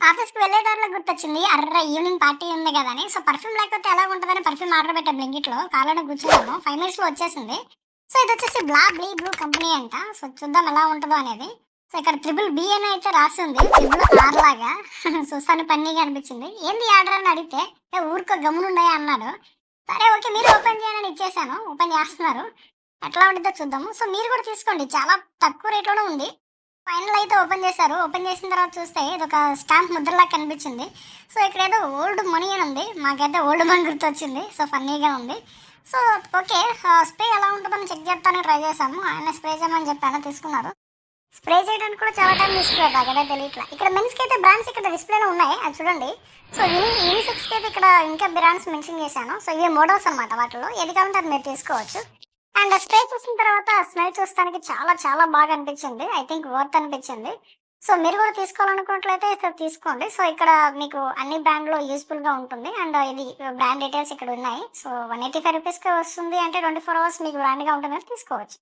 ఆఫీస్‌కి వెళ్ళే దారిలో గుర్తొచ్చింది. అర్రె! ఈవినింగ్ పార్టీ ఉంది గదా! అని. సో, పర్ఫ్యూమ్ లేకపోతే ఎలాగుంటదని పర్ఫ్యూమ్ ఆర్డర్ పెట్టా బ్లింకిట్‌లో. కార్‌లోనే కూర్చున్నాను. 5 మినిట్స్‌లో వచ్చేసింది. సో, ఇదొచ్చేసి బ్లూ కంపెనీ అంట. సో, చూద్దాం ఎలా ఉంటదో అనేది. సో, ఇక్కడ త్రిబుల్ బీ అని అయితే రాసుంది. త్రిబుల్ ఆర్ లాగా. చూస్తాను ఫన్నీగా అనిపించింది. ఏంది ఈ ఆర్డర్ అని అడిగితే, "ఏ ఊరుకో గమ్మునుండయ్య" అన్నాడు. సరే ఓకే. మీరు ఓపెన్ చేయండి అని ఇచ్చేసాను. ఓపెన్ చేస్తున్నారు. ఎట్లా ఉండిద్దో చూద్దాము. సో, మీరు కూడా తీసుకోండి. చాలా తక్కువ రేట్‌లోనే ఉంది. ఫైనల్ అయితే ఓపెన్ చేశారు. ఓపెన్ చేసిన తర్వాత చూస్తే ఇదొక స్టాంప్ ముద్రలా కనిపించింది. సో, ఇక్కడేదో ఓల్డ్ మనీ అని ఉంది. మాకైతే ఓల్డ్ మనీ గుర్తొచ్చింది. సో, ఫన్నీగా ఉంది. So, okay. స్ప్రే ఎలా ఉంటదని చెక్ చేత్తానికి ట్రై చేశాము. ఆయన స్ప్రే చేయమని చెప్పాను. తీసుకున్నారు. స్ప్రే చేయడానికి కూడా చాలా టైం తీసుకున్నారు. నాకైతే తెలియట్లా. ఇక్కడ మెన్స్‌కి అయితే బ్రాండ్స్ ఇక్కడ డిస్‌ప్లేలో ఉన్నాయి. అది చూడండి. సో, యూనిసెక్స్‌కి అయితే ఇక్కడ ఇంకా బ్రాండ్స్ మెన్షన్ చేశాను. సో, ఇవి మోడల్స్ అనమాట వాటిలో. ఏది కావాలంటే అది మీరు తీసుకోవచ్చు. అండ్ స్ప్రే చూసిన తర్వాత స్మెల్ చూస్తానికి చాలా చాలా బాగా అనిపించింది. ఐ థింక్ వర్త్ అనిపించింది. సో, మీరు కూడా తీసుకోవాలనుకున్నట్లయితే ఇక్కడ తీసుకోండి. సో, ఇక్కడ మీకు అన్ని బ్రాండ్‌లో యూజ్‌ఫుల్‌గా ఉంటుంది. అండ్ ఇది బ్రాండ్ డీటెయిల్స్ ఇక్కడ ఉన్నాయి. సో, రూ. 185కి వస్తుంది అంటే 24 అవర్స్ మీకు బ్రాండ్‌గా ఉంటుందని తీసుకోవచ్చు.